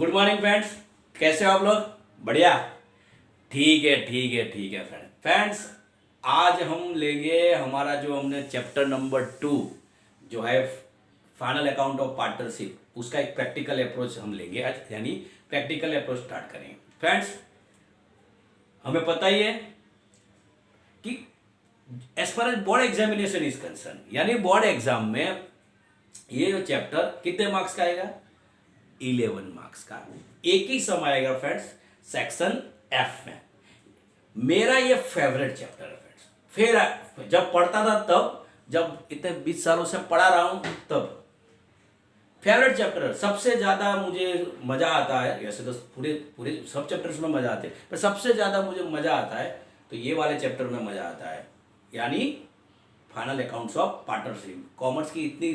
Good morning friends, कैसे हो आप लोग? बढ़िया। ठीक है फ्रेंड्स, आज हम लेंगे हमारा जो हमने चैप्टर नंबर 2 जो है फाइनल अकाउंट ऑफ पार्टनरशिप, उसका एक प्रैक्टिकल अप्रोच हम लेंगे आज, यानी प्रैक्टिकल अप्रोच स्टार्ट करेंगे। फ्रेंड्स, हमें पता ही है कि as far as board examination is concern, यानी बोर्ड एग्जाम में ये जो चैप्टर कितने मार्क्स का आएगा? 11 मार्क्स का। एक ही सम आएगा फ्रेंड्स सेक्शन एफ में। मेरा ये फेवरेट चैप्टर है फ्रेंड्स। फिर जब पढ़ता था तब, जब इतने 20 सालों से पढ़ा रहा हूं तब फेवरेट चैप्टर, सबसे ज्यादा मुझे मजा आता है। वैसे तो पूरे पूरे सब चैप्टर्स में मजा आते हैं, पर सबसे ज्यादा मुझे मजा आता है तो ये वाले चैप्टर में मजा आता है, यानी final accounts of partnership. Commerce की इतनी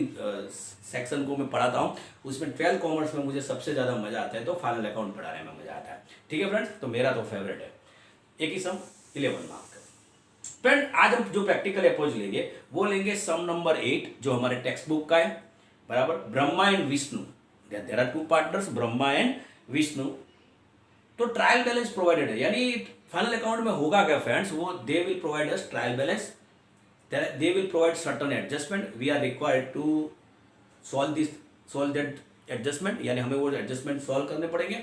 सेक्शन को मैं पढ़ाता हूँ, उसमें 12 कॉमर्स में मुझे सबसे ज़्यादा मजा आता है तो फाइनल अकाउंट पढ़ाने में मजा आता है। ठीक है फ्रेंड्स, तो मेरा तो फेवरेट है। एक ही सम 11 मार्क का। फ्रेंड, आज हम जो प्रैक्टिकल अप्रोच लेंगे वो लेंगे सम नंबर 8 जो हमारे टेक्स्ट बुक का है, बराबर। Brahma and Vishnu, there are 2 partners, Brahma and Vishnu. तो ट्रायल बैलेंस प्रोवाइडेड है, यानी फाइनल अकाउंट में होगा क्या फ्रेंड्स, वो they will provide us trial balance, they will provide certain adjustment, we are required to solve that adjustment, यानी हमें वो adjustment solve करने पड़ेंगे,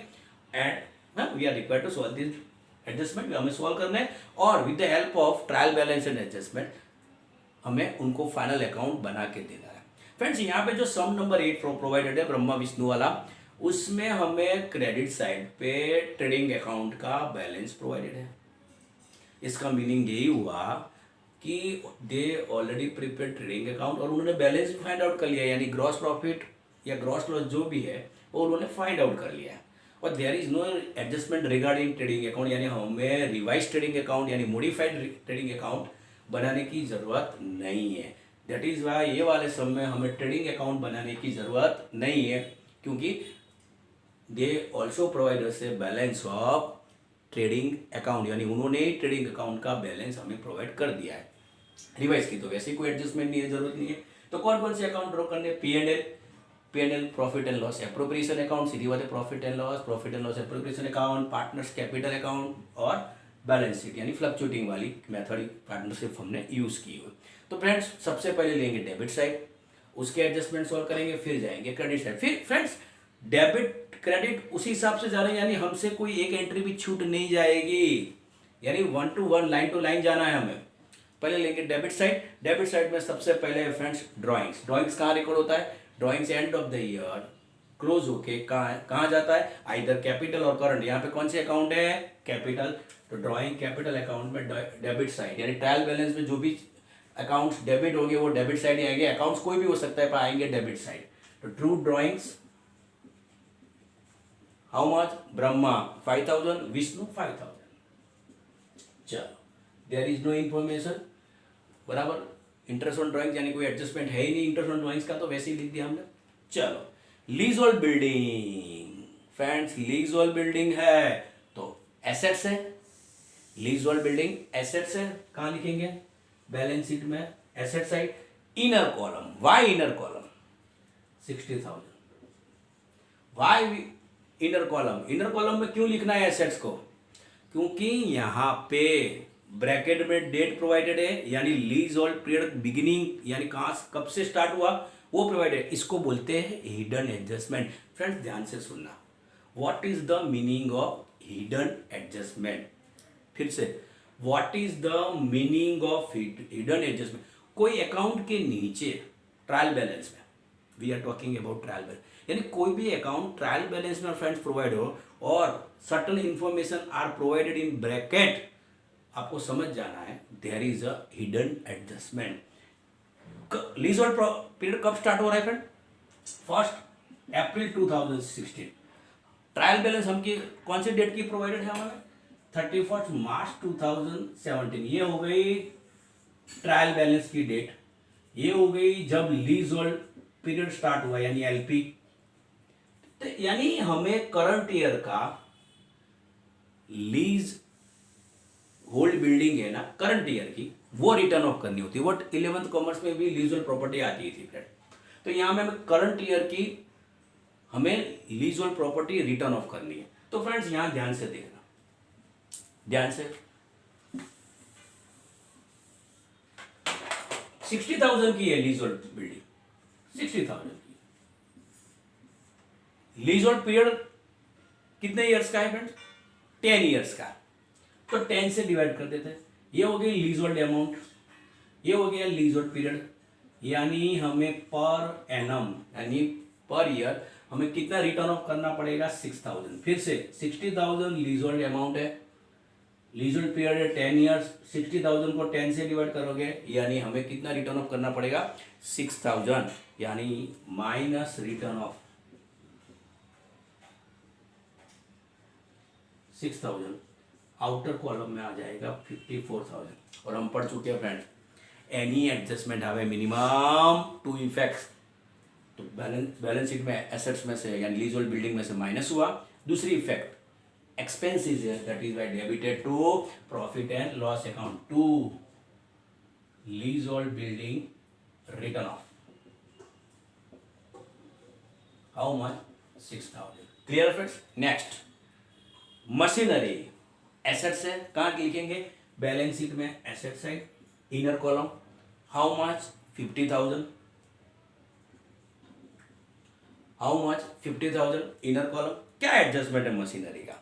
and we are required to solve this adjustment, हमें solve करना है, और with the help of trial balance and adjustment हमें उनको फाइनल अकाउंट बना के देना है। फ्रेंड्स, यहाँ पे जो सम नंबर 8 प्रोवाइडेड है ब्रह्मा विष्णु वाला, उसमें हमें क्रेडिट साइड पे ट्रेडिंग अकाउंट का बैलेंस प्रोवाइडेड है। इसका मीनिंग यही हुआ कि they already prepare trading account और उन्होंने बैलेंस भी फाइंड आउट कर लिया, यानी ग्रॉस प्रॉफिट या ग्रॉस लॉस जो भी है वो उन्होंने फाइंड आउट कर लिया। और there is no adjustment regarding trading account, यानी हमें रिवाइज ट्रेडिंग अकाउंट यानी मॉडिफाइड ट्रेडिंग अकाउंट बनाने की ज़रूरत नहीं है। दैट इज़ वाई ये वाले सब में हमें ट्रेडिंग अकाउंट बनाने की ज़रूरत नहीं है, क्योंकि they also provide us a balance of trading account, यानी उन्होंने ट्रेडिंग अकाउंट का बैलेंस हमें प्रोवाइड कर दिया है। रिवाइज की तो वैसे ही कोई एडजस्टमेंट नहीं है, जरूरत नहीं है। तो कौन कौन से अकाउंट ड्रॉ करने? P and L profit and loss appropriation account, सीधी बात है profit and loss appropriation account, partners capital account और बैलेंस शीट, यानी फ्लक्चुएटिंग वाली मेथड पार्टनरशिप हमने यूज की हुई। तो फ्रेंड्स, सबसे पहले लेंगे डेबिट साइड, उसके एडजस्टमेंट सॉल्व करेंगे, फिर जाएंगे क्रेडिट साइड। फिर फ्रेंड्स, डेबिट क्रेडिट उसी हिसाब से जा रहे हैं, यानी हमसे कोई एक एंट्री भी छूट नहीं जाएगी, यानी 1 to 1 लाइन टू लाइन जाना है हमें। पहले लेंगे डेबिट साइड। डेबिट साइड में सबसे पहले फ्रेंड्स ड्राइंग्स कहाँ रिकॉर्ड होता है? Drawings end of the year close होके कहाँ जाता है? आइदर कैपिटल और करंट। यहाँ पे कौन से अकाउंट है? कैपिटल। तो ड्राइंग कैपिटल अकाउंट में डेबिट साइड, यानी ट्रायल बैलेंस में जो भी अकाउंट्स डेबिट होंगे वो डेबिट साइड ही आएंगे। अकाउंट्स कोई भी हो सकता है पर आएंगे डेबिट साइड। तो true drawings how much? Brahma 5000, Vishnu 5000। चलो, देयर इज नो इंफॉर्मेशन, बराबर। इंटरेस्ट ऑन ड्राइंग्स यानी कोई एडजस्टमेंट है ही नहीं इंटरेस्ट ऑन ड्राइंग्स का, तो वैसे ही लिख दिया हमने। चलो, lease hold building. Friends, lease hold building है तो एसेट्स है। लीज होल्ड बिल्डिंग एसेट्स है, कहाँ लिखेंगे? बैलेंस शीट में asset side, inner column. Why inner column? 60,000। Why inner column? Inner column में क्यों लिखना है एसेट्स को? क्योंकि यहाँ पे ब्रैकेट में डेट प्रोवाइडेड है, यानी लीज होल्ड पीरियड बिगिनिंग, यानी कहाँ कब से स्टार्ट हुआ वो प्रोवाइडेड। इसको बोलते हैं हिडन एडजस्टमेंट। फ्रेंड्स, ध्यान से सुनना, what is the meaning of hidden adjustment? फिर से, what is the meaning of hidden adjustment? कोई अकाउंट के नीचे ट्रायल बैलेंस में, we are talking about trial balance, यानी कोई भी अकाउंट ट्रायल बैलेंस में फ्रेंड्स प्रोवाइड हो और certain information are provided in bracket, आपको समझ जाना है there is a hidden adjustment. Lease hold period कब स्टार्ट हो रहा है फ्रेंड? 1 अप्रैल 2016। ट्रायल बैलेंस हम की कौन सी डेट की प्रोवाइडेड है हमें? 31 मार्च 2017। ये हो गई ट्रायल बैलेंस की डेट। ये हो गई जब लीज होल्ड पीरियड स्टार्ट हुआ, यानी एलपी। तो यानी हमें करंट ईयर का लीज होल्ड बिल्डिंग है ना करंट ईयर की, वो रिटर्न ऑफ करनी होती है। वो 11th कॉमर्स में भी लीज होल्ड प्रॉपर्टी आती थी फ्रेंड। तो यहाँ में हमें करंट ईयर की हमें लीजोल्ड प्रॉपर्टी रिटर्न ऑफ करनी है। तो फ्रेंड्स यहां ध्यान से देखना, ध्यान से 60,000 की है लीजोल्ड बिल्डिंग, 60,000 की। लीजोल्ड पीरियड कितने ईयर्स का है फ्रेंड्स? 10 ईयर्स का। तो 10 से डिवाइड कर देते हैं, ये हो गई लीजोल्ड अमाउंट, ये हो गया लीजोल्ड पीरियड, यानी हमें पर एनम यानी पर ईयर हमें कितना रिटर्न ऑफ करना पड़ेगा? 6,000। फिर से 60,000 लीजोल्ड अमाउंट है, लीजोल्ड पीरियड है 10 ईयर्स, 60,000 को 10 से डिवाइड करोगे यानी हमें कितना रिटर्न ऑफ करना पड़ेगा? 6,000, यानी minus return of 6,000 outer column में आ जाएगा 54,000। और हम पढ़ चुके हैं friend, any adjustment have a minimum 2 effects. तो बैलेंस शीट में एसेट्स में से यानी लीजोल्ड बिल्डिंग में से माइनस हुआ, दूसरी इफेक्ट expenses है, that is why debited to profit and loss account to leasehold building written off. How much? 6,000. Clear friends? Next, machinery assets है, कहाँ लिखेंगे? बैलेंस शीट में asset side, inner column, how much? 50,000, how much? 50,000 inner column. क्या adjustment है machinery का?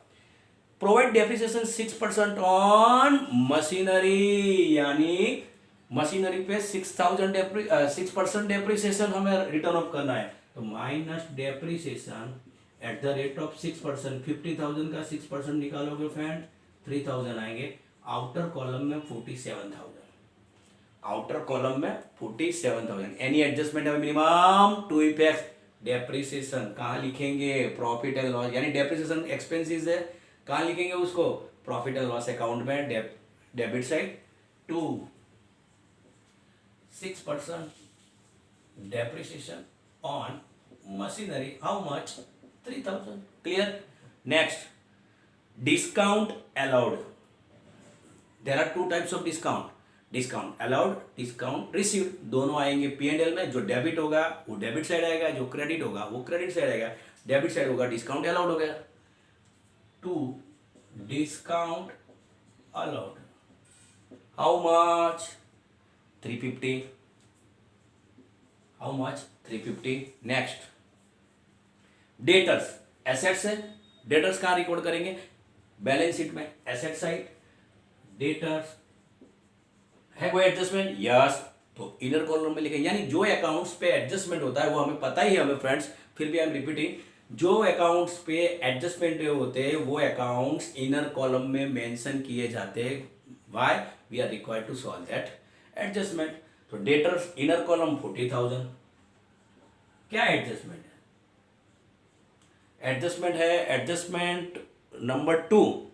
Provide depreciation 6% on machinery, यानी machinery पे 6% depreciation हमें रिटर्न ऑफ करना है। तो minus depreciation at the rate of 6%, 50,000 का 6% निकालोगे फ्रेंड 3,000 आएंगे। आउटर कॉलम में 47,000, आउटर कॉलम में 47,000। एनी एडजस्टमेंट है मिनिमम 2 इफेक्ट्स, डेप्रिसिएशन कहाँ लिखेंगे? प्रॉफिट एंड लॉस, यानी डेप्रिसिएशन एक्सपेंसेस है, कहाँ लिखेंगे उसको? प्रॉफिट एंड लॉस अकाउंट में, debit side to 6% depreciation on machinery, how much? 3,000। Clear? Next, discount allowed. There are 2 types of discount, discount allowed, discount received. दोनों आएंगे P&L में। जो डेबिट होगा वो डेबिट साइड आएगा, जो क्रेडिट होगा वो क्रेडिट साइड आएगा। डेबिट साइड होगा डिस्काउंट अलाउड हो गया। To discount allowed, how much? 350, how much? 350। Next, debtors assets है, डेटर्स कहाँ रिकॉर्ड करेंगे? बैलेंस शीट में एसेट साइड, डेटर्स है कोई एडजस्टमेंट? यस, तो इनर कॉलम में लिखेंगे। यानी जो अकाउंट्स पे एडजस्टमेंट होता है वो हमें पता ही है हमें फ्रेंड्स, फिर भी आई एम रिपीटिंग, जो अकाउंट्स पे एडजस्टमेंट होते हैं वो अकाउंट्स इनर कॉलम में मेंशन किए जाते हैं। Why? We are required to solve that adjustment. तो डेटर्स इनर कॉलम 40,000, क्या एडजस्टमेंट है? एडजस्टमेंट है adjustment number 2,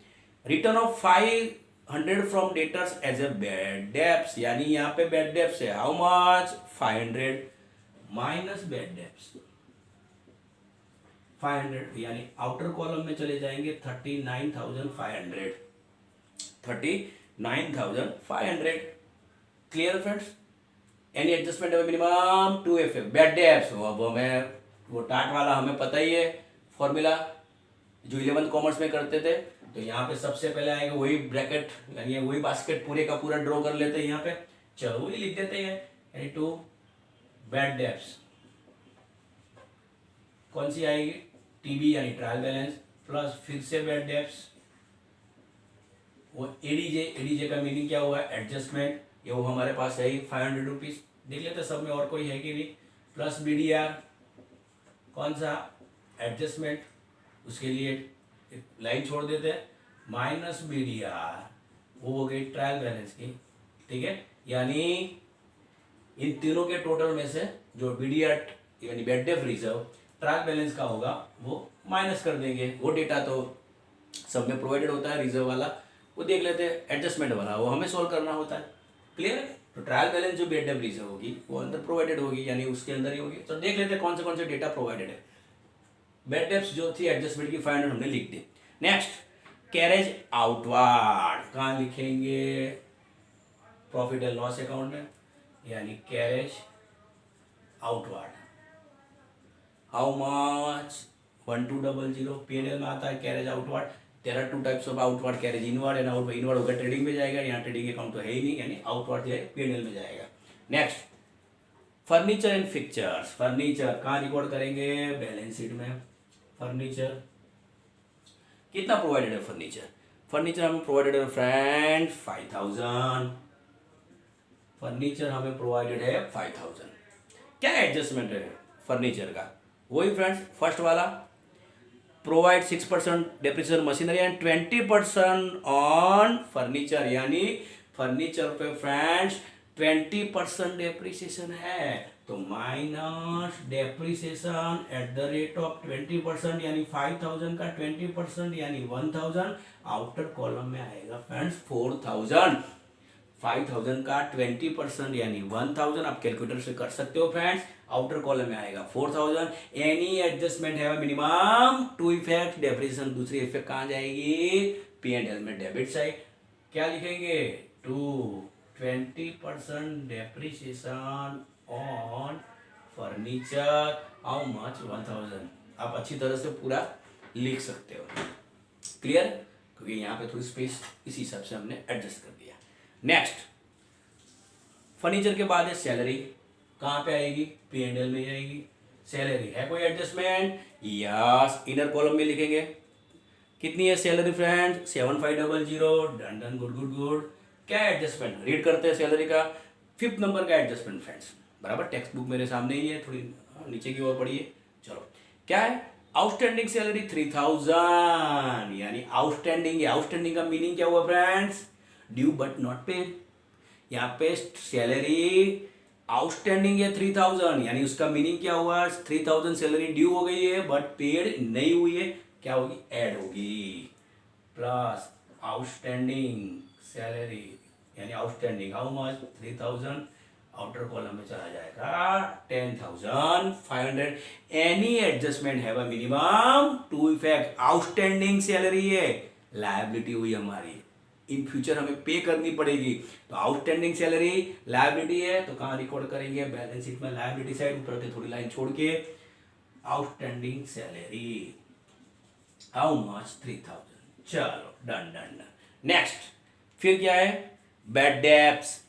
return of 500 from debtors as a bad debts, यानी यहाँ पे बैड डेब्ट्स है, how much? 500 minus bad debts 500, यानी आउटर कॉलम में चले जाएंगे 39,500, 39,500। Clear friends? एनी एडजस्टमेंट है मिनिमम 2 इफेक्ट, बैड डेब्ट्स। अब हमें वो टाट वाला हमें पता ही है फॉर्मूला, जो 11th कॉमर्स में करते थे। तो यहाँ पे सबसे पहले आएगा वही ब्रैकेट, यानी वही बास्केट पूरे का पूरा ड्रॉ कर लेते हैं यहाँ पे, चलो वही लिख देते हैं, यानी 2 बैड डेब्ट्स कौन सी आएगी? टीबी यानी ट्रायल बैलेंस, प्लस फिर से बैड डेब्ट्स, वो एडीजे, एडीजे का मीनिंग क्या हुआ? एडजस्टमेंट, ये वो हमारे पास है ही 500 रुपीज, देख लेते सब में और कोई है कि नहीं, प्लस बीडीआर कौन सा? एडजस्टमेंट, उसके लिए लाइन छोड़ देते हैं, माइनस बीडीआर वो हो गई ट्रायल बैलेंस की। ठीक है, यानी इन तीनों के टोटल में से जो बीडीआर यानी बैड डेब्ट रिजर्व ट्रायल बैलेंस का होगा वो माइनस कर देंगे। वो डेटा तो सब में प्रोवाइडेड होता है, रिजर्व वाला वो देख लेते हैं, एडजस्टमेंट वाला वो हमें सॉल्व करना होता है। क्लियर है? तो ट्रायल बैलेंस जो बैड डेब्ट रिजर्व होगी वो अंदर प्रोवाइडेड होगी, यानी उसके अंदर ही होगी। तो देख लेते हैं कौन से डेटा प्रोवाइडेड है। बैड डेब्ट्स जो थी एडजस्टमेंट की 500 हमने लिख दी। नेक्स्ट, कैरेज आउटवर्ड, कहाँ लिखेंगे? प्रॉफिट एंड लॉस अकाउंट में, यानी carriage outward, how much 1200 PNL में आता है carriage outward. There are two types of outward carriage, inward and outward. Inward होकर ट्रेडिंग में जाएगा, यहाँ ट्रेडिंग अकाउंट तो है ही नहीं, यानी आउटवर्ड जो है पीएनएल में जाएगा। Next furniture and fixtures. Furniture कहाँ रिकॉर्ड करेंगे, बैलेंस शीट में। फर्नीचर कितना प्रोवाइडेड है फर्नीचर, फर्नीचर हमें प्रोवाइडेड है फ्रेंड 5000। फर्नीचर हमें प्रोवाइडेड है 5000। क्या एडजस्टमेंट है फर्नीचर का, वही फ्रेंड्स फर्स्ट वाला, provide 6% depreciation machinery and 20% on furniture, यानी फर्नीचर पे फ्रेंड्स 20% डेप्रिसिएशन है, तो minus depreciation at the rate of 20%, यानी 5000 का 20% यानी 1000, आउटर कॉलम में आएगा फ्रेंड्स 4000। 5000 का 20% यानी 1000, आप कैलकुलेटर से कर सकते हो फ्रेंड्स। आउटर कॉलम में आएगा 4000। एनी एडजस्टमेंट है मिनिमम टू इफेक्ट डेप्रिसिएशन, दूसरी इफेक्ट कहाँ जाएगी, पी एंड एल में डेबिट साइड। क्या लिखेंगे, to 20% depreciation on furniture, how much 1000। आप अच्छी तरह से पूरा लिख सकते हो, क्लियर, क्योंकि यहाँ पे थोड़ी स्पेस इस हिसाब से हमने एडजस्ट कर दिया। नेक्स्ट फर्नीचर के बाद है सैलरी, कहाँ पे आएगी, पी एंड एल में जाएगी। सैलरी है कोई एडजस्टमेंट, यस, इनर कॉलम में लिखेंगे। कितनी है salary friend, 7500, done done, good good good. क्या एडजस्टमेंट रीड करते हैं सैलरी का, 5th नंबर का एडजस्टमेंट फ्रेंड्स, बराबर टेक्स्ट बुक मेरे सामने ही है, थोड़ी नीचे की ओर पढ़िए। चलो क्या है, आउटस्टैंडिंग सैलरी 3000, यानी आउटस्टैंडिंग, आउटस्टैंडिंग का मीनिंग क्या हुआ friends, due but not paid. यहाँ पे सैलरी आउटस्टैंडिंग है 3000, यानी उसका मीनिंग क्या हुआ, 3000 सैलरी ड्यू हो गई है बट पेड नहीं हुई है, क्या होगी, ऐड होगी, प्लस आउटस्टैंडिंग सैलरी यानी outstanding how much 3000, outer column में चला जाएगा 10500। Any adjustment have a minimum two effect, outstanding salary है, लायबिलिटी हुई हमारी, इन फ्यूचर हमें पे करनी पड़ेगी, तो आउटस्टैंडिंग सैलरी लायबिलिटी है, तो कहाँ रिकॉर्ड करेंगे, बैलेंस शीट में लायबिलिटी साइड, ऊपर से थोड़ी लाइन छोड़ के आउटस्टैंडिंग सैलरी हाउ मच 3000। चलो डन डन डन। नेक्स्ट फिर क्या है, बैड डेब्ट्स।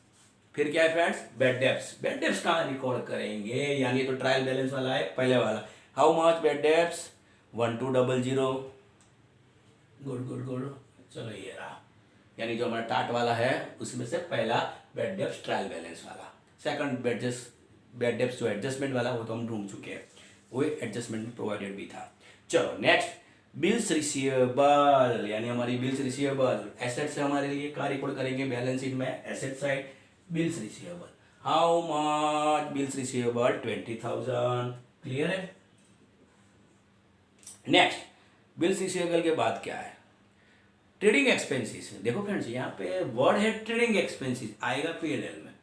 फिर क्या है friends, bad debts. Bad debts कहाँ रिकॉर्ड करेंगे, यानी तो ट्रायल बैलेंस वाला है पहले वाला, how much bad debts 1200, good good good. चलो ये रहा, यानी जो हमारा टाट वाला है उसमें से पहला बैड डेब्ट्स ट्रायल बैलेंस वाला, सेकंड बैड डेब्ट्स जो एडजस्टमेंट वाला वो तो हम ढूंढ चुके हैं, वो एडजस्टमेंट प्रोवाइडेड भी था। चलो नेक्स्ट बिल्स रिसीवेबल, यानी हमारी बिल्स रिसीवेबल एसेट से हमारे लिए कहाँ रिकॉर्ड करेंगे, बैलेंस शीट में asset side, bills receivable how much bills receivable 20000, clear है। नेक्स्ट बिल्स रिसीवेबल के बाद क्या है, ट्रेडिंग एक्सपेंसेस। देखो फ्रेंड्स यहाँ पे वर्ड है ट्रेडिंग एक्सपेंसेस, आएगा पीएनएल में।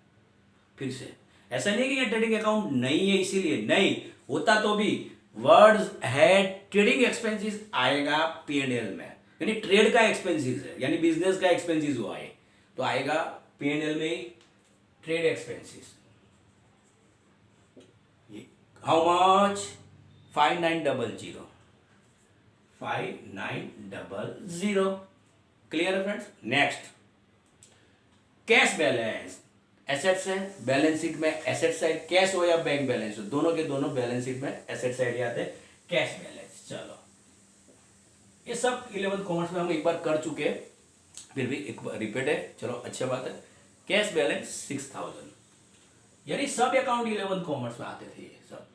फिर से ऐसा नहीं कि ये ट्रेडिंग अकाउंट नहीं है इसीलिए, नहीं होता तो भी वर्ड है ट्रेडिंग एक्सपेंसेस आएगा पीएनएल में, यानी ट्रेड का एक्सपेंसेस है, यानी बिजनेस का एक्सपेंसेस हुआ है तो आएगा पीएनएल में ही trade expenses. How much 5900, 5900, clear है friends. Next cash balance, assets है, बैलेंस शीट में एसेट साइड कैश हो या बैंक बैलेंस हो, दोनों के दोनों बैलेंस शीट में एसेट साइड आते हैं कैश बैलेंस। चलो ये सब 11th कॉमर्स में हम एक बार कर चुके हैं, फिर भी एक बार रिपीट है, चलो अच्छा बात है। कैश बैलेंस 6000, यानी सब अकाउंट 11th कॉमर्स में आते थे ये सब।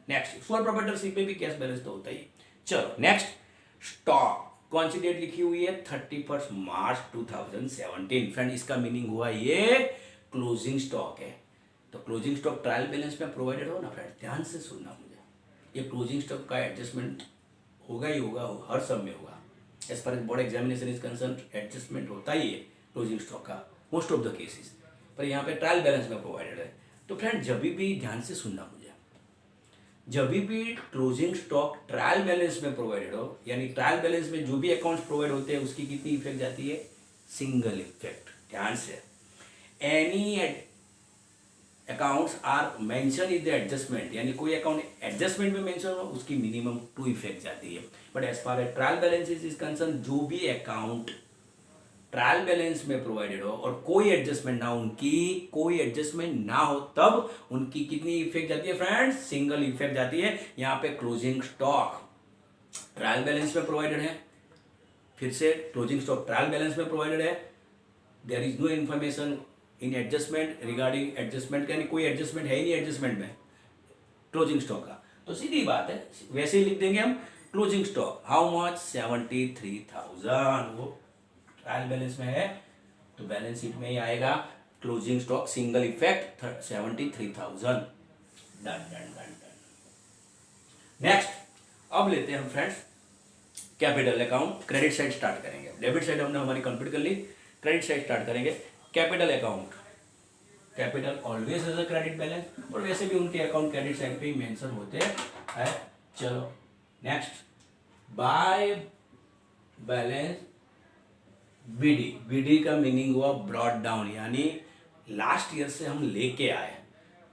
नेक्स्ट सोल प्रोप्राइटरशिप में भी कैश बैलेंस तो होता ही। चलो नेक्स्ट स्टॉक, कौन सी डेट लिखी हुई है 31 मार्च 2017। फ्रेंड इसका मीनिंग हुआ ये क्लोजिंग स्टॉक है, तो क्लोजिंग स्टॉक ट्रायल बैलेंस में प्रोवाइडेड हो ना फ्रेंड, ध्यान से सुनना मुझे, ये क्लोजिंग स्टॉक का एडजस्टमेंट होगा ही होगा, हर सब में होगा, एज पर board examination is concern adjustment होता ही है क्लोजिंग स्टॉक का मोस्ट ऑफ द केसेस, पर यहाँ पे ट्रायल बैलेंस में प्रोवाइडेड है। तो फ्रेंड जब भी ध्यान से सुनना मुझे, जब भी क्लोजिंग स्टॉक ट्रायल बैलेंस में प्रोवाइडेड हो, यानी ट्रायल बैलेंस में जो भी अकाउंट्स प्रोवाइड होते हैं उसकी कितनी इफेक्ट जाती है, सिंगल इफेक्ट। ध्यान से any accounts are mention in the adjustment, यानी कोई अकाउंट एडजस्टमेंट में मेंशन हो उसकी मिनिमम 2 इफेक्ट जाती है। But as far as trial balance is concern, जो भी अकाउंट ट्रायल बैलेंस में प्रोवाइडेड हो और कोई एडजस्टमेंट ना हो, उनकी कोई एडजस्टमेंट ना हो, तब उनकी कितनी इफेक्ट जाती है फ्रेंड्स? सिंगल इफेक्ट जाती है। यहाँ पे क्लोजिंग स्टॉक ट्रायल बैलेंस में प्रोवाइडेड है, फिर से क्लोजिंग स्टॉक ट्रायल बैलेंस में प्रोवाइडेड है, there is no information in adjustment regarding adjustment, यानी कोई एडजस्टमेंट है ही नहीं एडजस्टमेंट में क्लोजिंग स्टॉक का, तो सीधी बात है वैसे ही लिख देंगे हम क्लोजिंग स्टॉक हाउ मच 73,000, वो ट्रायल बैलेंस में है तो बैलेंस शीट में ही आएगा closing stock single effect 73,000। Done done done done. Next अब लेते हैं हम friends capital account, credit side start करेंगे। डेबिट साइड हमने हमारी कंप्लीट कर ली, क्रेडिट साइड स्टार्ट करेंगे। Capital account, capital always as a credit balance, और वैसे भी उनके अकाउंट क्रेडिट साइड पे ही मेंशन होते हैं। चलो next, by balance BD, BD का मीनिंग हुआ ब्रॉड डाउन, यानी लास्ट ईयर से हम लेके आए,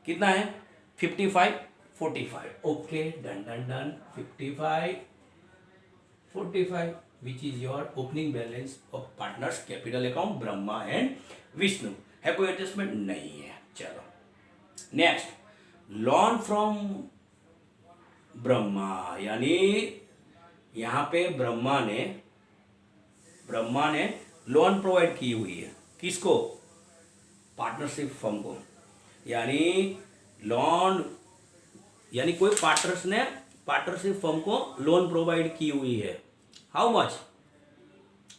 कितना है 55 45, okay done done done, 55 45 which is your opening balance of partners capital account Brahma and Vishnu. है कोई एडजस्टमेंट? नहीं है। चलो नेक्स्ट, लोन फ्रॉम ब्रह्मा, यानी यहां पे ब्रह्मा ने लोन प्रोवाइड की हुई है, किसको? पार्टनरशिप फर्म को, यानी लोन, यानी कोई पार्टनर्स ने पार्टनरशिप फर्म को लोन प्रोवाइड की हुई है। हाउ मच,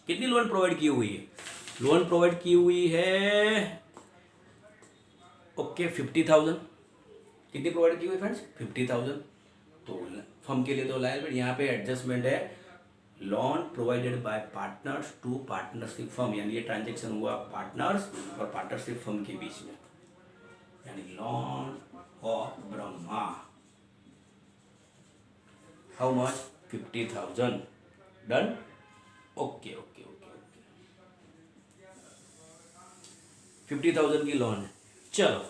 कितनी लोन प्रोवाइड की हुई है? लोन प्रोवाइड की हुई है ओके 50,000। कितनी प्रोवाइड की हुई फ्रेंड्स? 50,000। तो फर्म के लिए तो लाया, बट यहाँ पे एडजस्टमेंट है loan provided by partners to partnership firm, यानी ये ट्रांजेक्शन हुआ पार्टनर्स और पार्टनरशिप फर्म के बीच में, यानी loan of Brahma how much 50,000। Done, okay okay okay okay, 50,000 की लोन है। चलो,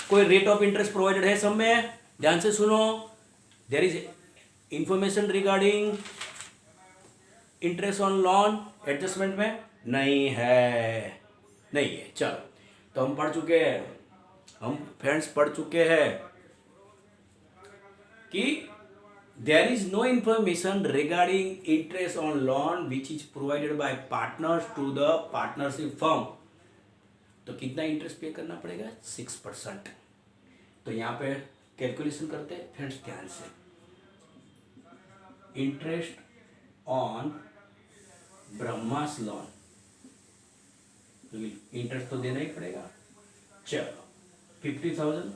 कोई रेट ऑफ इंटरेस्ट प्रोवाइडेड है सब में? ध्यान से सुनो, there is information regarding interest on loan adjustment में? नहीं है, नहीं है। चलो, तो हम पढ़ चुके हैं, हम फ्रेंड्स पढ़ चुके हैं कि there is no information regarding interest on loan which is provided by partners to the partnership firm. तो कितना इंटरेस्ट पे करना पड़ेगा? 6%। तो यहाँ पे कैलकुलेशन करते हैं फ्रेंड्स ध्यान से, interest on Brahma's loan, interest तो देना ही पड़ेगा। चलो 50,000,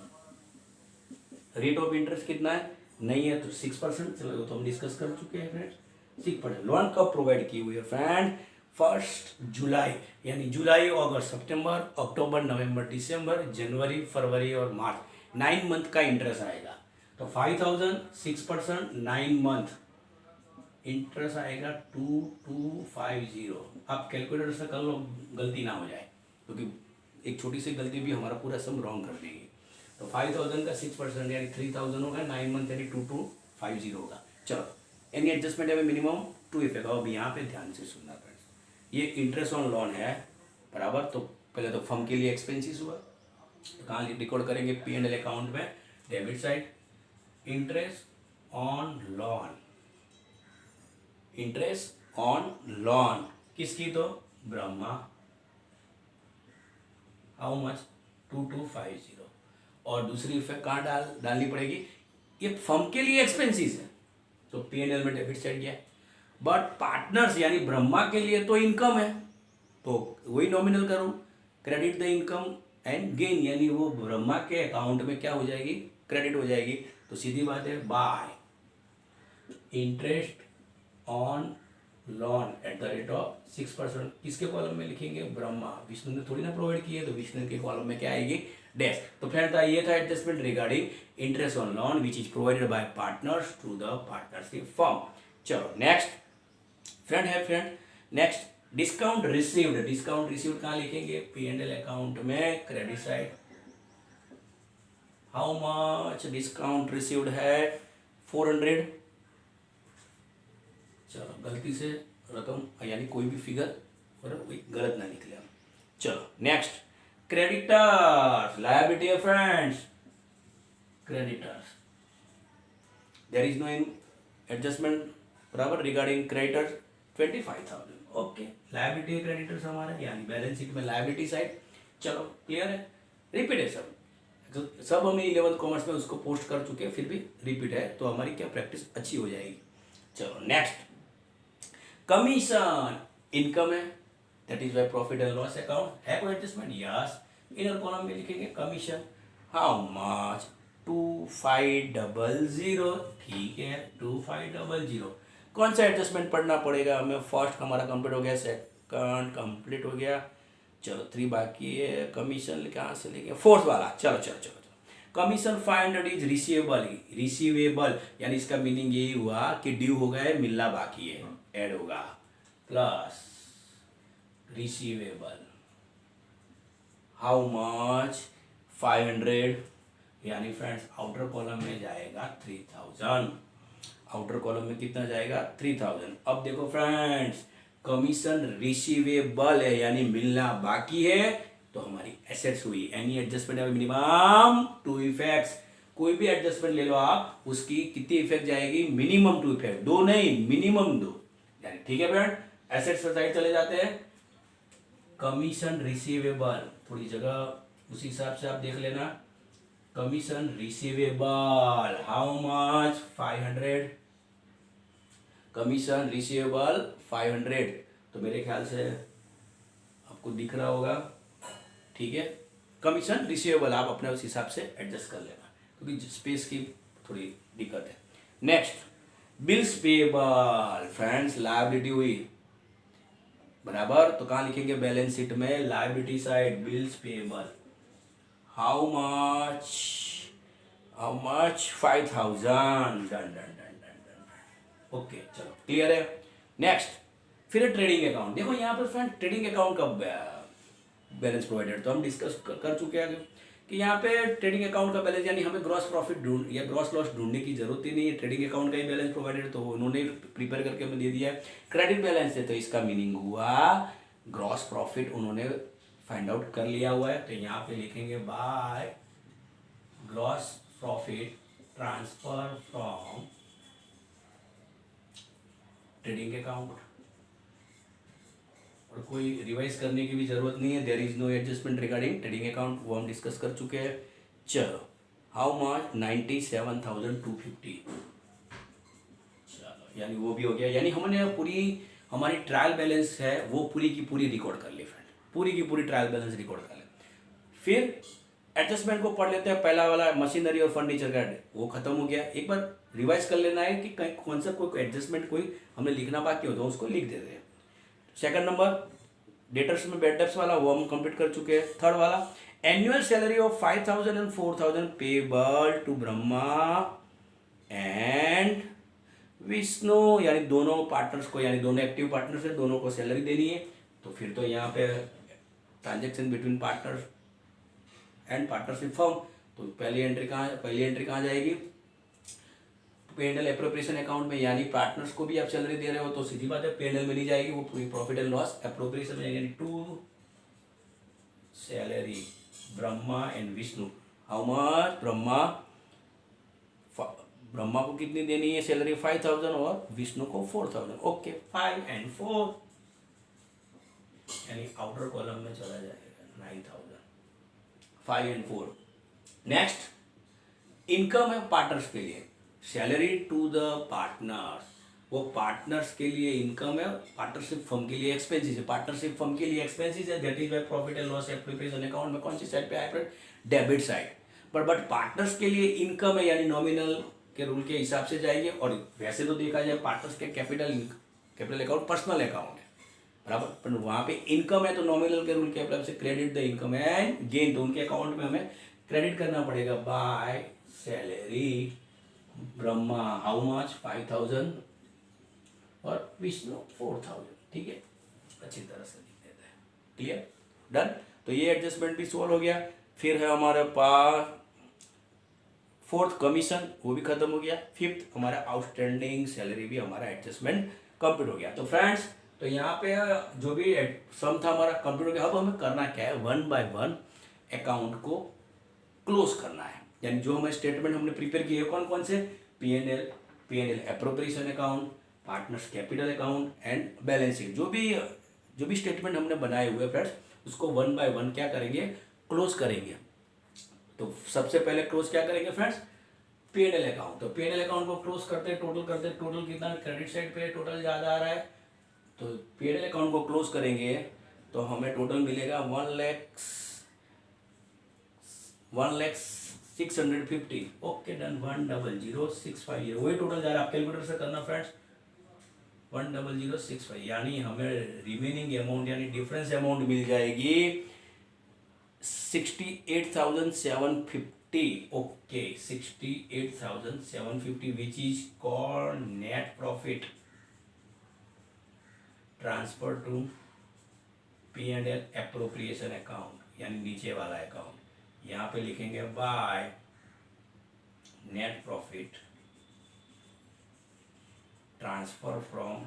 रेट ऑफ इंटरेस्ट कितना है? नहीं है तो 6%। चलो तो हम डिस्कस कर चुके हैं फ्रेंड्स। 6%। लोन कब प्रोवाइड की हुई है फ्रेंड? 1 जुलाई, यानी जुलाई अगस्त सितंबर अक्टूबर नवंबर दिसंबर जनवरी फरवरी और मार्च, 9 मंथ का इंटरेस्ट आएगा। तो 5,000 6%, 9 मंथ इंटरेस्ट आएगा 2250। आप कैलकुलेटर से कर लो, गलती ना हो जाए, क्योंकि एक छोटी सी गलती भी हमारा पूरा सम रॉन्ग कर देगी। तो 5,000 का 6% यानी 3,000 होगा, 9 मंथ यानी 2250 होगा। चलो, एनी एडजस्टमेंट है मिनिमम 2 इफेक्ट। अब यहाँ पे ध्यान से सुनना फ्रेंड्स, ये इंटरेस्ट ऑन लोन है बराबर। तो पहले तो फर्म के लिए एक्सपेंसिस हुआ, तो कहाँ रिकॉर्ड करेंगे? P&L अकाउंट में, debit side, interest on loan, interest on loan किसकी? तो ब्रह्मा, हाउ मच 2250। और दूसरी इफेक्ट कहाँ डालनी पड़ेगी? ये फर्म के लिए एक्सपेंसिस है तो P&L में डेबिट साइड गया, बट पार्टनर्स यानी ब्रह्मा के लिए तो इनकम है, तो वही नॉमिनल करूँ, credit the income and gain, यानी वो ब्रह्मा के अकाउंट में क्या हो जाएगी? क्रेडिट हो जाएगी। तो सीधी बात है, bye interest on loan at the rate of 6%। किसके कॉलम में लिखेंगे? ब्रह्मा। विष्णु ने थोड़ी ना प्रोवाइड की है, तो विष्णु के कॉलम में क्या आएगी? डैश। तो फ्रेंड ये था adjustment regarding interest on loan which is provided by partners to the partnership firm. चलो next friend next, discount received. Discount received कहाँ लिखेंगे? P&L अकाउंट में, credit side, how much discount received है 400। चलो गलती से रकम यानी कोई भी फिगर और कोई गलत ना निकले। चलो नेक्स्ट, क्रेडिटर्स लायबिलिटी है friends, creditors there is no adjustment बराबर regarding creditors 25,000। Okay, liability creditors हमारा यानी बैलेंस शीट में लायबिलिटी साइड। चलो क्लियर है, रिपीट है सब हम 11th कॉमर्स में उसको पोस्ट कर चुके हैं, फिर भी रिपीट है तो हमारी क्या प्रैक्टिस अच्छी हो जाएगी। चलो नेक्स्ट, कमीशन इनकम है, that is why profit and loss account है कोई एडजस्टमेंट, यस। इनर कॉलम में लिखेंगे कमीशन हाउ मच 2500, ठीक है 2500। कौन सा एडजस्टमेंट पढ़ना पड़ेगा हमें, फर्स्ट हमारा कंप्लीट हो गया, सेकंड कंप्लीट हो गया, चलो 3 बाकी है। कमीशन कहाँ से लेंगे, फोर्थ वाला, चलो चलो चलो चलो। कमीशन 500 इज रिसीवेबल, रिसीवेबल यानी इसका मीनिंग यही हुआ कि ड्यू हो गया है, मिलना बाकी है, ऐड होगा प्लस रिसीवेबल हाउ मच 500 यानी फ्रेंड्स आउटर कॉलम में जाएगा 3000, आउटर कॉलम में कितना जाएगा 3000। अब देखो फ्रेंड्स कमीशन रिसीवेबल है यानी मिलना बाकी है तो हमारी एसेट्स हुई। एनी एडजस्टमेंट मिनिमम 2 इफेक्ट्स, कोई भी एडजस्टमेंट ले लो आप उसकी कितनी इफेक्ट जाएगी, मिनिमम 2 इफेक्ट, 2 नहीं मिनिमम 2 यानी, ठीक है फ्रेंड। एसेट्स पर साइड चले जाते हैं, कमीशन रिसीवेबल थोड़ी जगह उसी हिसाब से आप देख लेना, commission receivable how much 500, commission receivable 500, तो मेरे ख्याल से आपको दिख रहा होगा, ठीक है। कमीशन रिसीवेबल आप अपने उस हिसाब से एडजस्ट कर लेना क्योंकि स्पेस की थोड़ी दिक्कत है। Next, bills payable friends liability हुई बराबर, तो कहाँ लिखेंगे बैलेंस शीट में, liability side bills payable how much 5000, done done done done done. Okay चलो क्लियर है। नेक्स्ट, फिर ट्रेडिंग अकाउंट, देखो यहाँ पर फ्रेंड ट्रेडिंग अकाउंट का बैलेंस प्रोवाइडेड तो हम डिस्कस कर चुके हैं कि यहाँ पे ट्रेडिंग अकाउंट का बैलेंस यानी हमें ग्रॉस प्रॉफिट ढूंढ या ग्रॉस लॉस ढूंढने की जरूरत ही नहीं है, ट्रेडिंग अकाउंट का ही बैलेंस प्रोवाइडेड तो उन्होंने प्रिपेयर करके हमें दे दिया है। क्रेडिट बैलेंस है तो इसका मीनिंग हुआ ग्रॉस प्रॉफिट उन्होंने फाइंड आउट कर लिया हुआ है, तो यहाँ पे लिखेंगे by gross profit transfer from trading account, और कोई रिवाइज करने की भी जरूरत नहीं है, there is no adjustment regarding trading account, वो हम डिस्कस कर चुके हैं। चलो हाउ मच 97,250, चलो यानी वो भी हो गया, यानी हमने पूरी हमारी ट्रायल बैलेंस है वो पूरी की पूरी रिकॉर्ड कर ली फ्रेंड, पूरी की पूरी ट्रायल बैलेंस रिकॉर्ड कर ले। फिर एडजस्टमेंट को पढ़ लेते हैं, पहला वाला मशीनरी और फर्नीचर का वो खत्म हो गया, एक बार रिवाइज कर लेना है कि कहीं कौन सा कोई एडजस्टमेंट कोई हमें लिखना बाकी हो तो उसको लिख देते हैं। सेकंड नंबर डेटर्स में बेड डेप्स वाला वो हम कंप्लीट कर चुके हैं। थर्ड वाला annual salary of 5,000 and 4,000 payable to Brahma and Vishnu, यानी दोनों पार्टनर्स को, यानी दोनों एक्टिव पार्टनर्स है, दोनों को सैलरी देनी है, तो फिर तो यहाँ पे transaction between partners and partnership firm, तो पहली एंट्री कहाँ जाएगी, P&L एप्रोप्रिएशन अकाउंट में, यानी पार्टनर्स को भी आप सैलरी दे रहे हो तो सीधी बात है P&L में नहीं जाएगी, वो पूरी प्रॉफिट एंड लॉस एप्रोप्रिएशन में, यानी to salary Brahma and Vishnu how much, Brahma को कितनी देनी है सैलरी 5,000 और विष्णु को 4,000, ओके 5 and 4 यानी आउटर कॉलम में चला जाएगा 9,000, 5 and 4। नेक्स्ट, इनकम है पार्टनर्स के लिए, सैलरी टू द पार्टनर्स, वो पार्टनर्स के लिए इनकम है, पार्टनरशिप फर्म के लिए एक्सपेंसेस है, पार्टनरशिप फर्म के लिए एक्सपेंसेस है, that is by profit and loss appropriation account में कौन सी साइड पे आया, डेबिट साइड पर, बट पार्टनर्स के लिए इनकम है यानी नॉमिनल के रूल के हिसाब से जाएंगे, और वैसे तो देखा जाए पार्टनर्स के कैपिटल अकाउंट पर्सनल अकाउंट है बराबर, पर वहाँ पे इनकम है तो नॉमिनल के रूल के हिसाब से credit the income and gain, तो उनके अकाउंट में हमें क्रेडिट करना पड़ेगा by salary Brahma how much 5,000 और विष्णु 4,000, ठीक है अच्छी तरह से लिख देते हैं, क्लियर डन। तो ये एडजस्टमेंट भी सॉल्व हो गया। फिर है हमारे पास फोर्थ कमीशन वो भी खत्म हो गया। फिफ्थ हमारा आउटस्टैंडिंग सैलरी भी हमारा एडजस्टमेंट कंप्लीट हो गया। तो फ्रेंड्स तो यहाँ पे जो भी सम था हमारा कंप्लीट हो गया। अब हमें करना क्या है, वन बाय वन अकाउंट को क्लोज करना है। यानी जो हमारे स्टेटमेंट हमने प्रिपेयर किए कौन कौन से, P and L appropriation account, partners capital account and balance sheet, जो भी स्टेटमेंट हमने बनाए हुए फ्रेंड्स उसको वन बाय वन क्या करेंगे, क्लोज करेंगे। तो सबसे पहले क्लोज क्या करेंगे फ्रेंड्स, पी.एन.एल अकाउंट। तो पी.एन.एल अकाउंट को क्लोज करते टोटल कितना क्रेडिट साइड पे टोटल ज़्यादा आ रहा है, तो पी.एन.एल अकाउंट को क्लोज करेंगे तो हमें टोटल मिलेगा 1,06,50। ओके डन, 1,00,650 वही टोटल जा रहा है। आप कैलकुलेटर से करना फ्रेंड्स, 1,00,650 यानी हमें रिमेनिंग अमाउंट यानी डिफरेंस अमाउंट मिल जाएगी 68,750। Okay 68,750 which is called net profit transfer to PNL appropriation account, यानी नीचे वाला अकाउंट। यहाँ पे लिखेंगे by net profit transfer from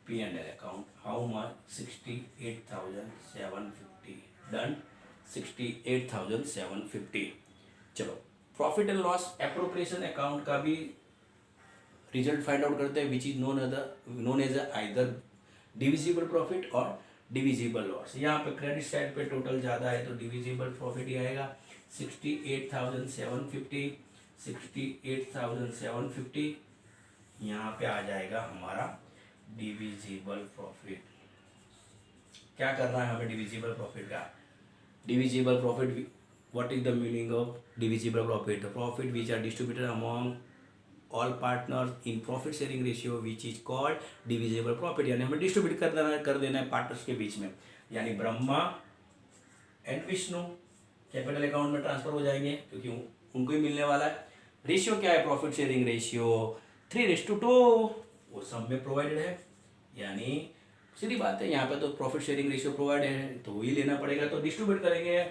P&L account, how much, 68,750 done, 68,750। चलो profit and loss appropriation account का भी रिजल्ट फाइंड आउट करते हैं, which is known as either divisible profit और डिविजिबल लॉस। यहाँ पे क्रेडिट साइड पे टोटल ज़्यादा है तो डिविजिबल प्रॉफिट ही आएगा 68,750। 68,750 यहाँ पे आ जाएगा हमारा डिविजिबल प्रॉफिट। क्या करना है हमें डिविजिबल प्रॉफिट का, divisible profit what is the meaning of divisible profit, the profit which are distributed among all partners in profit sharing ratio which is called divisible profit. यानी हमें डिस्ट्रीब्यूट कर देना है पार्टनर्स के बीच में, यानी Brahma and Vishnu capital account में transfer हो जाएंगे क्योंकि उनको ही मिलने वाला है। रेशियो क्या है, प्रॉफिट शेयरिंग रेशियो 3:2 वो सब में प्रोवाइडेड है, यानी सीधी बात है यहाँ पे तो प्रॉफिट शेयरिंग रेशियो प्रोवाइडेड है तो वही लेना पड़ेगा। तो डिस्ट्रीब्यूट करेंगे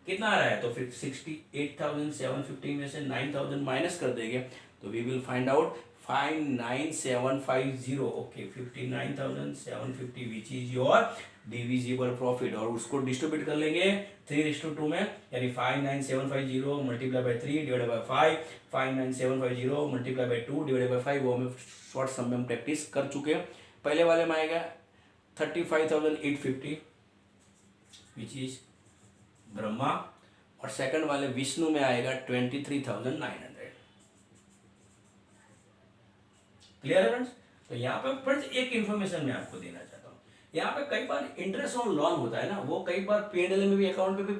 कितना आ रहा है, तो फिर 68,750 में से 9,000 माइनस कर देंगे तो we will find out 59,750। Okay 59,750 which is your divisible profit, और उसको डिस्ट्रीब्यूट कर लेंगे 3:2 में, यानी 59,750 multiply by 3 divided by 5, 59,750 multiply by 2 divided by 5। वो हमें शॉर्ट सम में हम प्रैक्टिस कर चुके हैं। पहले वाले में आएगा 35,850 विच इज ब्रह्मा, और सेकंड वाले विष्णु में आएगा 23,900। क्लियर है फ्रेंड्स। तो यहाँ पे फ्रेंड्स एक इन्फॉर्मेशन मैं आपको देना चाहता हूँ, यहाँ पे कई बार इंटरेस्ट ऑन लोन होता है ना, वो कई बार पी.एन.एल में भी अकाउंट पे भी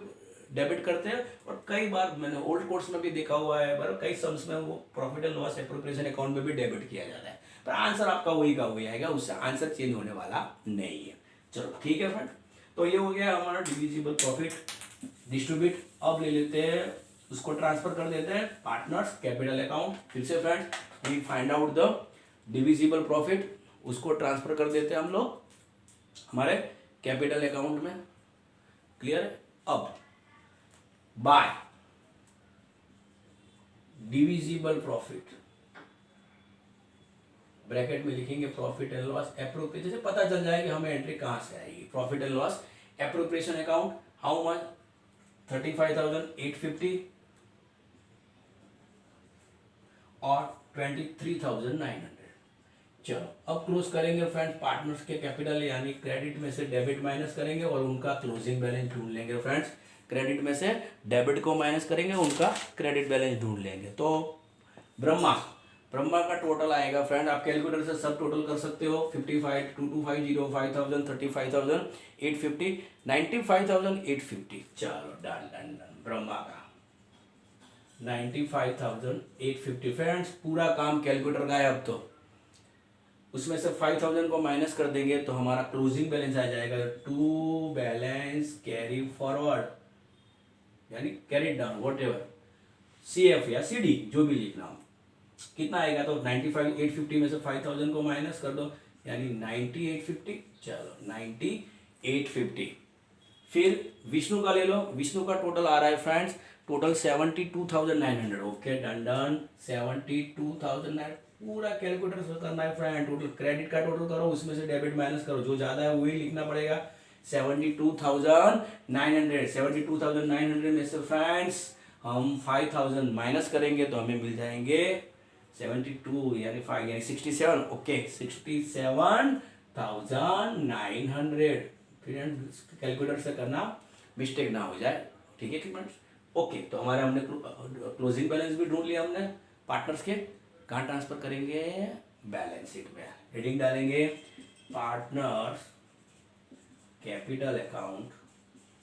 डेबिट करते हैं, और कई बार मैंने ओल्ड कोर्स में भी देखा हुआ है, बराबर कई सम्स में वो profit and loss appropriation account में भी डेबिट किया जाता है, पर आंसर आपका वही का वही आएगा, उससे आंसर चेंज होने वाला नहीं है। चलो ठीक है फ्रेंड, तो ये हो गया हमारा डिविजिबल प्रॉफिट डिस्ट्रीब्यूट। अब ले लेते हैं उसको ट्रांसफर कर देते हैं पार्टनर्स कैपिटल अकाउंट। फिर से friends we find out the divisible profit, उसको ट्रांसफर कर देते हैं हम लोग हमारे कैपिटल अकाउंट में। क्लियर है। अब बाय डिविजिबल प्रॉफिट ब्रैकेट में लिखेंगे प्रॉफिट एंड लॉस एप्रोप्रिएशन, जैसे पता चल जाएगा हमें एंट्री कहां से आएगी। Profit and loss appropriation account how much 35,850 और 23,900। चलो अब क्लोज करेंगे फ्रेंड्स पार्टनर्स के कैपिटल, यानी क्रेडिट में से डेबिट माइनस करेंगे और उनका क्लोजिंग बैलेंस ढूंढ लेंगे फ्रेंड्स। क्रेडिट में से डेबिट को माइनस करेंगे, उनका क्रेडिट बैलेंस ढूंढ लेंगे। तो ब्रह्मा का टोटल आएगा फ्रेंड, आप कैलकुलेटर से सब टोटल कर सकते हो। 55, 2250, 5,000, 35,850, 95,850। चलो डन डन डन, ब्रह्मा का 95,850 फ्रेंड्स। पूरा काम कैलकुलेटर का है। अब तो उसमें से 5,000 को माइनस कर देंगे तो हमारा क्लोजिंग बैलेंस आ जाएगा टू बैलेंस कैरी फॉरवर्ड, यानी carry down what ever, CF या CD जो भी लिखना हो। कितना आएगा, तो 95,850 में से 5,000 को माइनस कर दो, यानी 90,850। चलो 90,850 फिर विष्णु का ले लो, विष्णु का टोटल आ रहा है friends, total 72,900। Okay done done, 72,009। पूरा कैलकुलेटर से करना है फ्रेंड, टोटल क्रेडिट का टोटल करो, उसमें से डेबिट माइनस करो, जो ज्यादा है वही लिखना पड़ेगा। 72,900, 72,900 में से फ्रेंड्स हम 5,000 माइनस करेंगे तो हमें मिल जाएंगे 72 यानी 5 यानी 67। ओके 67,900। फ्रेंड्स कैलकुलेटर से करना, मिस्टेक ना हो जाए, ठीक है फ्रेंड्स। ओके तो हमारे हमने क्लोजिंग बैलेंस भी ढूंढ लिया हमने पार्टनर्स के। कहाँ ट्रांसफर करेंगे, बैलेंस शीट में हेडिंग डालेंगे partners capital account,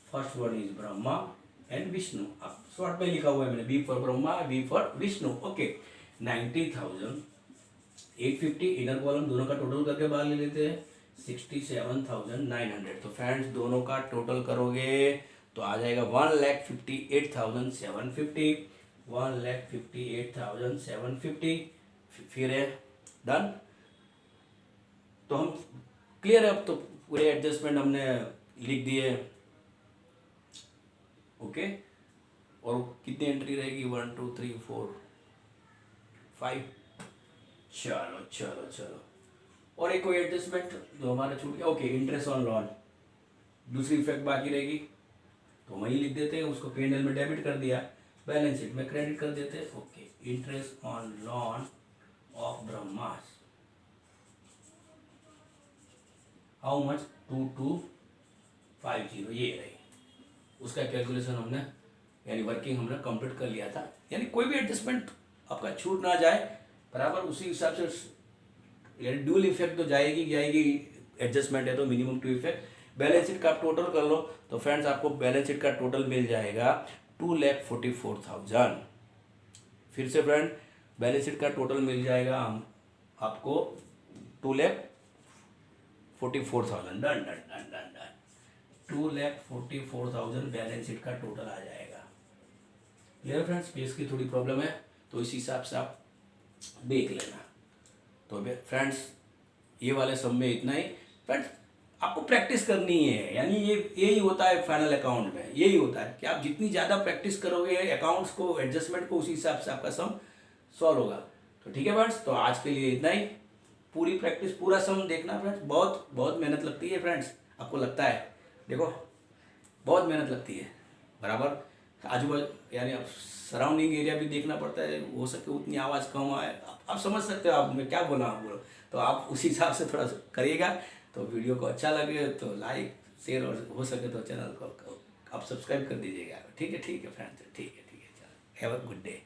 first one is Brahma and Vishnu. अब शॉर्ट में लिखा हुआ है मैंने, B for Brahma B for Vishnu. Okay 90,850 inner column दोनों का टोटल करके बाहर ले लेते हैं 67,900। तो फ्रेंड्स दोनों का टोटल करोगे तो आ जाएगा 1,58,750, 1,58,750। फिर है डन। तो हम क्लियर है, अब तो पूरे एडजस्टमेंट हमने लिख दिए। ओके और कितनी एंट्री रहेगी, 1 2 3 4 5। चलो चलो चलो, और एक कोई एडजस्टमेंट जो हमारा छूट गया। ओके इंटरेस्ट ऑन लोन, दूसरी इफेक्ट बाकी रहेगी तो वहीं लिख देते हैं, उसको P&L में डेबिट कर दिया, बैलेंस शीट में क्रेडिट कर देते हैं। Okay interest on loan of ब्रह्मास, हाउ मच, 2250, ये रही। उसका कैलकुलेशन हमने यानी वर्किंग हमने कंप्लीट कर लिया था, यानी कोई भी एडजस्टमेंट आपका छूट ना जाए, बराबर उसी हिसाब से, यानी ड्यूल इफेक्ट तो जाएगी एडजस्टमेंट है तो मिनिमम 2 इफेक्ट। बैलेंस शीट का आप टोटल कर लो तो फ्रेंड्स आपको बैलेंस शीट का टोटल मिल जाएगा 2,44,000। फिर से फ्रेंड बैलेंस शीट का टोटल मिल जाएगा आपको 2,44,000। Done done done done done, 2,44,000 balance sheet का टोटल आ जाएगा। क्लियर फ्रेंड्स, पेज की थोड़ी प्रॉब्लम है तो इस हिसाब से आप देख लेना। तो फ्रेंड्स ये वाले सब में इतना ही। फ्रेंड्स आपको प्रैक्टिस करनी है, यानी ये यही होता है फाइनल अकाउंट में, यही होता है कि आप जितनी ज़्यादा प्रैक्टिस करोगे अकाउंट्स को, एडजस्टमेंट को, उसी हिसाब से आपका सम सॉल्व होगा। तो ठीक है फ्रेंड्स, तो आज के लिए इतना ही। पूरी प्रैक्टिस पूरा सम देखना फ्रेंड्स, बहुत बहुत मेहनत लगती है फ्रेंड्स, आपको लगता है, देखो बहुत मेहनत लगती है, बराबर आजू बाजू यानी आप सराउंडिंग एरिया भी देखना पड़ता है, हो सके उतनी आवाज़ कम आए, आप समझ सकते हो आप मैं क्या बोला हूँ बोलो, तो आप उसी हिसाब से थोड़ा करिएगा। तो वीडियो को अच्छा लगे तो लाइक शेयर, और हो सके तो चैनल को आप सब्सक्राइब कर दीजिएगा। ठीक है फ्रेंड्स, ठीक है चलो, हैव अ गुड डे।